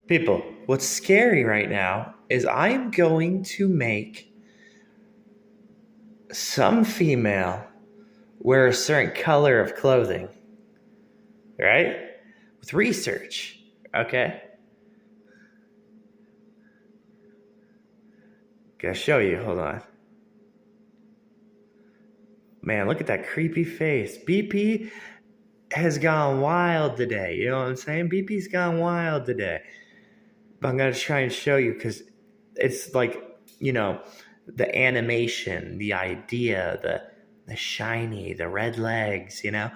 People, what's scary right now is I'm going to make some female wear a certain color of clothing, right? With research, okay? Gonna show you, hold on. Man, look at that creepy face. BP has gone wild today. You know what I'm saying? BP's gone wild today. But I'm going to try and show you because it's like, you know, the animation, the idea, the shiny, the red legs, you know?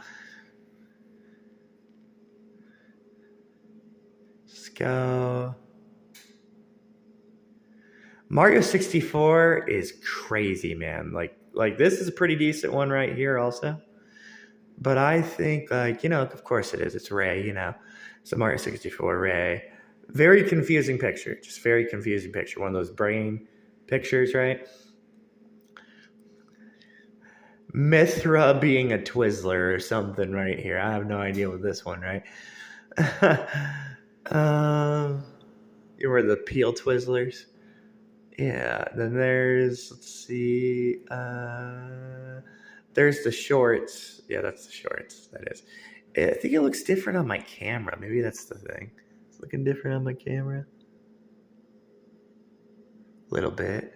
Let's go. Mario 64 is crazy, man. Like this is a pretty decent one right here also. But I think like, you know, of course it is. It's Ray, you know. It's a Mario 64 Ray. Very confusing picture. Just very confusing picture. One of those brain pictures, right? Mithra being a Twizzler or something right here. I have no idea what this one, right? You were the Peel Twizzlers. Yeah, then let's see, there's the shorts. Yeah, that's the shorts. That is. I think it looks different on my camera. Maybe that's the thing. It's looking different on my camera. A little bit.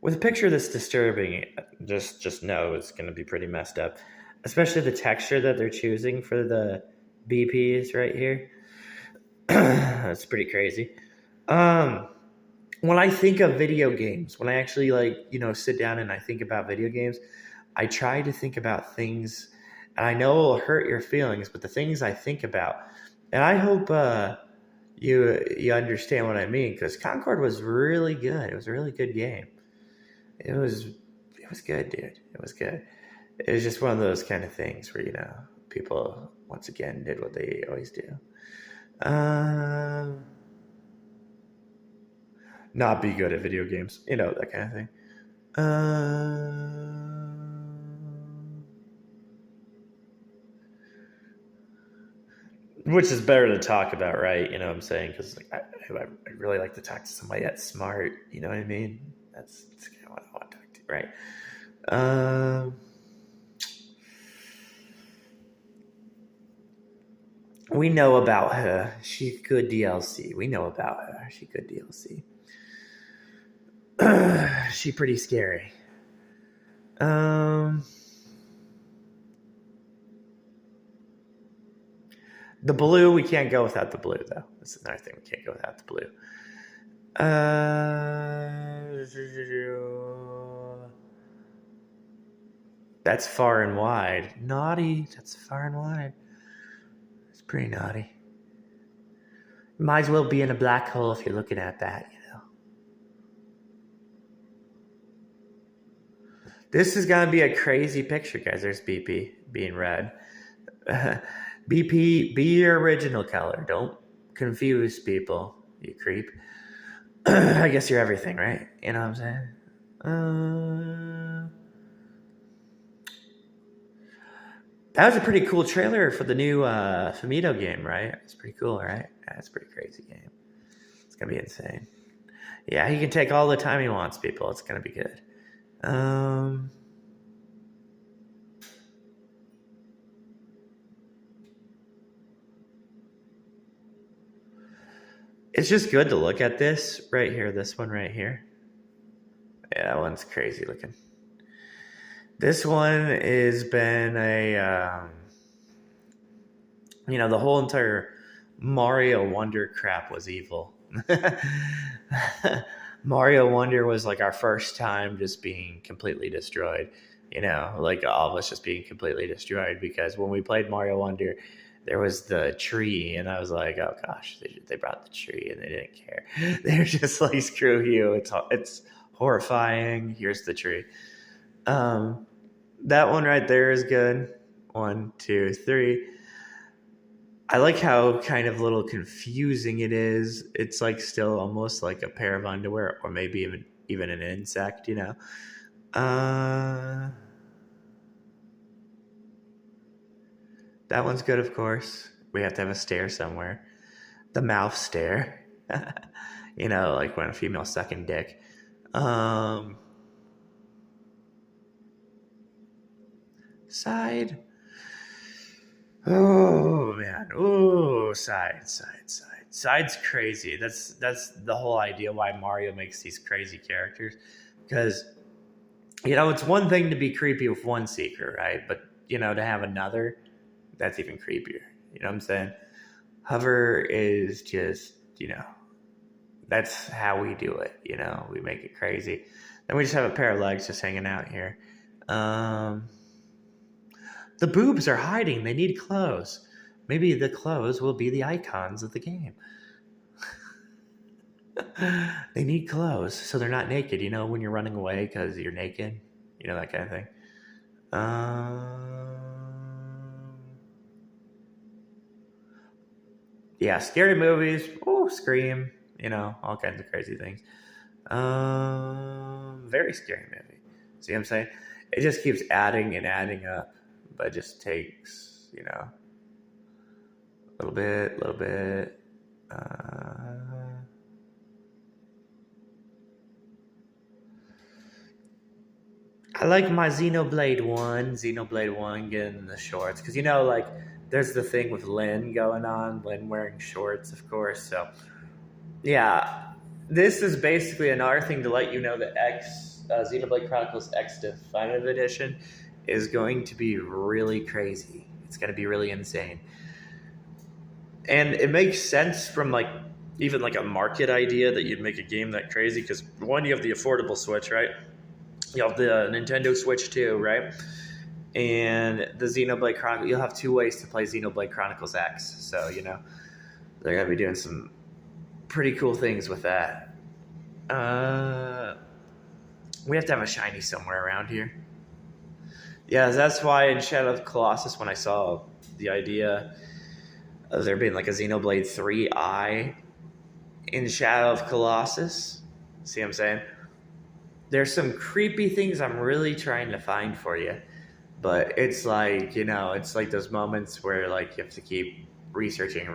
With a picture that's disturbing, just know it's going to be pretty messed up. Especially the texture that they're choosing for the BPs right here. That's pretty crazy. When I think of video games, when I actually like, you know, sit down and I think about video games, I try to think about things, and I know it'll hurt your feelings, but the things I think about, and I hope you understand what I mean, because Concord was really good. It was a really good game. It was good, dude. It was good. It was just one of those kind of things where, you know, people once again did what they always do. Not be good at video games, you know, that kind of thing. Which is better to talk about, right? You know what I'm saying? Because like, I really like to talk to somebody that's smart. You know what I mean? That's kind of what I want to talk to, right? Um, we know about her. She's good DLC. We know about her. She's good DLC. She pretty scary. Um, the blue, we can't go without the blue, though. That's another thing. We can't go without the blue. That's far and wide. Naughty. That's far and wide. It's pretty naughty. Might as well be in a black hole if you're looking at that, you know. This is gonna be a crazy picture, guys. There's BP being red. BP, be your original color. Don't confuse people, you creep. I guess you're everything, right? You know what I'm saying? That was a pretty cool trailer for the new Famito game, right? It's pretty cool, right? That's a pretty crazy game. It's gonna be insane. Yeah, he can take all the time he wants, people. It's gonna be good. It's just good to look at this right here. This one right here. Yeah, that one's crazy looking. This one has been you know, the whole entire Mario Wonder crap was evil. Mario Wonder was like our first time just being completely destroyed. You know, like all of us just being completely destroyed because when we played Mario Wonder, there was the tree, and I was like, oh gosh, they brought the tree and they didn't care. They're just like, screw you. It's horrifying. Here's the tree. Um, that one right there is good. 1, 2, 3. I like how kind of little confusing it is. It's like still almost like a pair of underwear, or maybe even an insect, you know. Uh, That one's good, of course. We have to have a stare somewhere. The mouth stare. You know, like when a female sucking dick. Side. Oh man. Oh, side. Side's crazy. That's the whole idea why Mario makes these crazy characters. Because, you know, it's one thing to be creepy with one secret, right? But, you know, to have another, that's even creepier. You know what I'm saying? Hover is just, you know, that's how we do it. You know, we make it crazy. Then we just have a pair of legs just hanging out here. The boobs are hiding. They need clothes. Maybe the clothes will be the icons of the game. They need clothes so they're not naked. You know, when you're running away because you're naked. You know, that kind of thing. Yeah, scary movies. Oh, Scream. You know, all kinds of crazy things. Very scary movie. See what I'm saying? It just keeps adding and adding up, but it just takes, you know, a little bit. I like my Xenoblade 1 getting the shorts. Because, you know, like, there's the thing with Lynn going on. Lynn wearing shorts, of course. So, yeah. This is basically another thing to let you know that Xenoblade Chronicles X Definitive Edition is going to be really crazy. It's going to be really insane. And it makes sense from, like, even, like, a market idea that you'd make a game that crazy. Because, one, you have the affordable Switch, right? You have the Nintendo Switch too, right? And the Xenoblade Chronicles, you'll have 2 ways to play Xenoblade Chronicles X. So, you know, they're going to be doing some pretty cool things with that. We have to have a shiny somewhere around here. Yeah, that's why in Shadow of the Colossus, when I saw the idea of there being like a Xenoblade 3i in Shadow of Colossus, see what I'm saying? There's some creepy things I'm really trying to find for you. But it's like, you know, it's like those moments where like you have to keep researching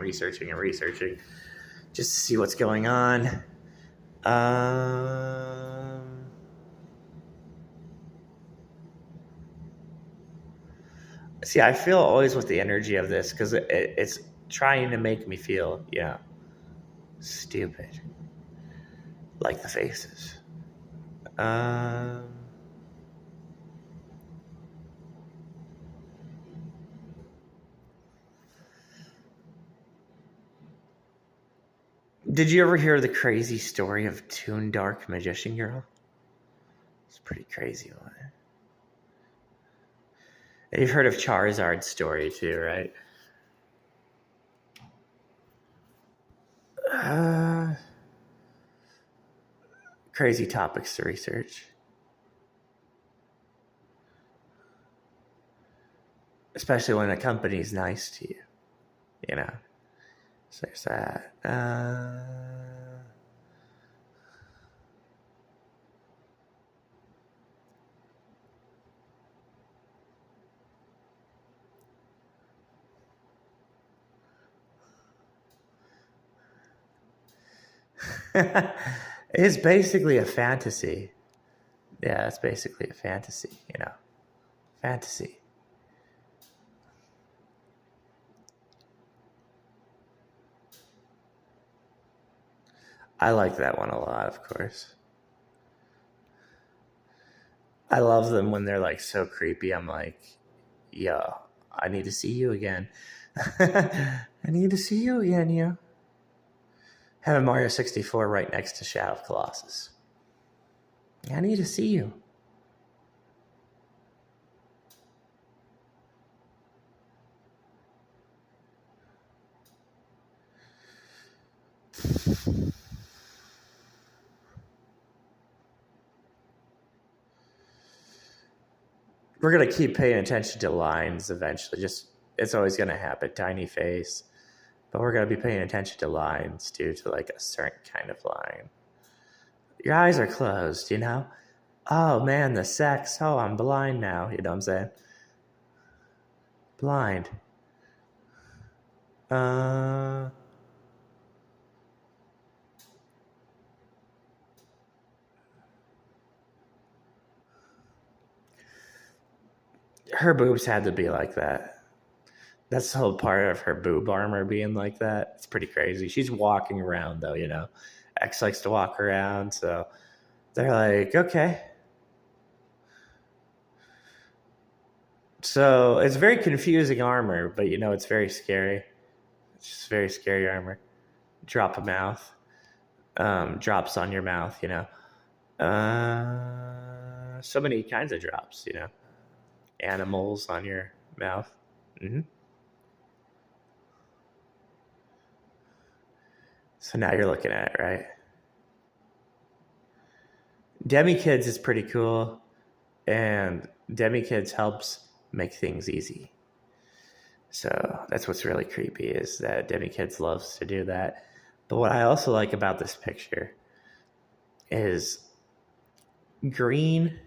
just to see what's going on. See, I feel always with the energy of this because it's trying to make me feel, yeah, stupid. Like the faces. Did you ever hear the crazy story of Toon Dark Magician Girl? It's a pretty crazy one. And you've heard of Charizard's story too, right? Crazy topics to research. Especially when a company's nice to you. You know? So there's that. It's basically a fantasy. Yeah, it's basically a fantasy, you know. Fantasy. I like that one a lot, of course. I love them when they're like so creepy. I'm like, yo, I need to see you again. I need to see you again, yo. Having Mario 64 right next to Shadow of Colossus. I need to see you. We're going to keep paying attention to lines eventually. Just, it's always going to happen. Tiny face. But we're going to be paying attention to lines due to like a certain kind of line. Your eyes are closed, you know? Oh man, the sex. Oh, I'm blind now. You know what I'm saying? Blind. Uh, her boobs had to be like that. That's the whole part of her boob armor being like that. It's pretty crazy. She's walking around though, you know. X likes to walk around, so they're like, okay. So it's very confusing armor, but you know it's very scary. It's just very scary armor. Drop a mouth. Drops on your mouth, you know. So many kinds of drops, you know. Animals on your mouth. Mm-hmm. So now you're looking at it, right? Demi Kids is pretty cool, and Demi Kids helps make things easy. So that's what's really creepy is that Demi Kids loves to do that. But what I also like about this picture is green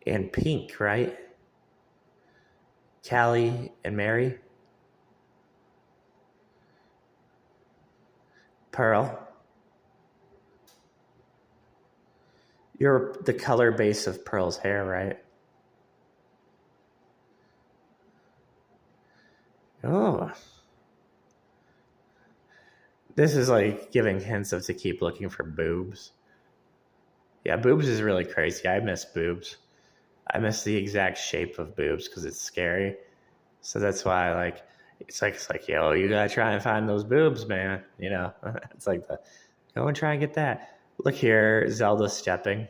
and pink, right? Callie and Mary. Pearl. You're the color base of Pearl's hair, right? Oh. This is like giving hints of to keep looking for boobs. Yeah, boobs is really crazy. I miss boobs. I miss the exact shape of boobs because it's scary. So that's why it's like yo, you gotta try and find those boobs, man. You know, it's like go and try and get that. Look here, Zelda stepping.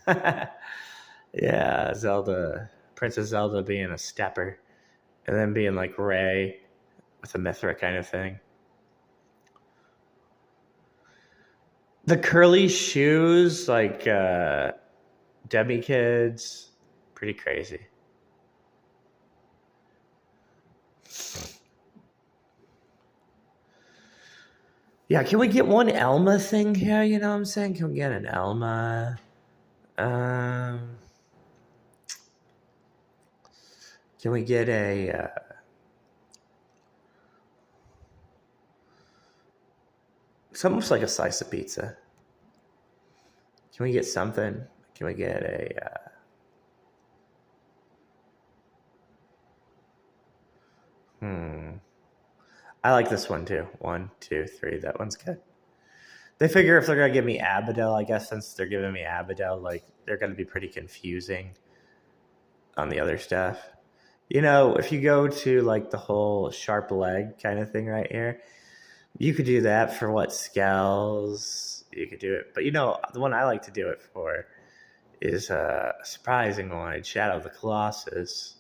Yeah, Zelda, Princess Zelda being a stepper, and then being like Ray with a Mithra kind of thing. The curly shoes, like Demi Kids, pretty crazy. Yeah, can we get one Elma thing here? You know what I'm saying? Can we get an Elma? Um, can we get a? It's almost like a slice of pizza. Can we get something? Can we get a? I like this one too. 1, 2, 3. That one's good. They figure if they're gonna give me Abadel, I guess since they're giving me Abadel, like they're gonna be pretty confusing on the other stuff. You know, if you go to like the whole sharp leg kind of thing right here, you could do that for what Skells. You could do it, but you know the one I like to do it for is a surprising one, Shadow of the Colossus.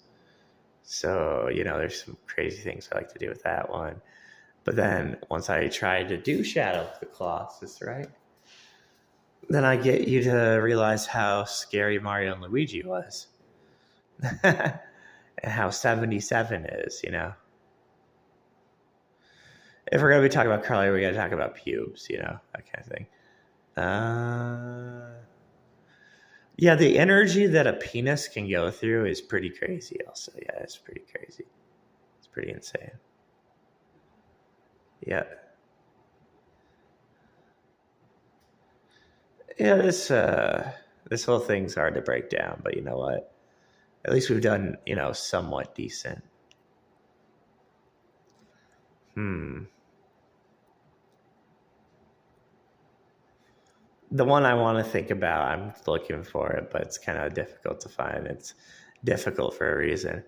So you know, there's some crazy things I like to do with that one. But then once I tried to do Shadow of the Colossus, right? Then I get you to realize how scary Mario and Luigi was. And how 77 is, you know. If we're going to be talking about Carly, we got to talk about pubes, you know, that kind of thing. Yeah, the energy that a penis can go through is pretty crazy also. Yeah, it's pretty crazy. It's pretty insane. Yeah. Yeah, this whole thing's hard to break down, but you know what? At least we've done, you know, somewhat decent. The one I want to think about, I'm looking for it, but it's kind of difficult to find. It's difficult for a reason.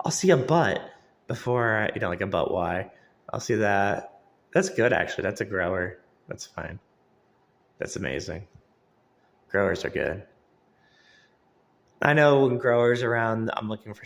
I'll see a butt before, you know, like a butt Y. I'll see that. That's good, actually. That's a grower. That's fine. That's amazing. Growers are good. I know when growers around, I'm looking for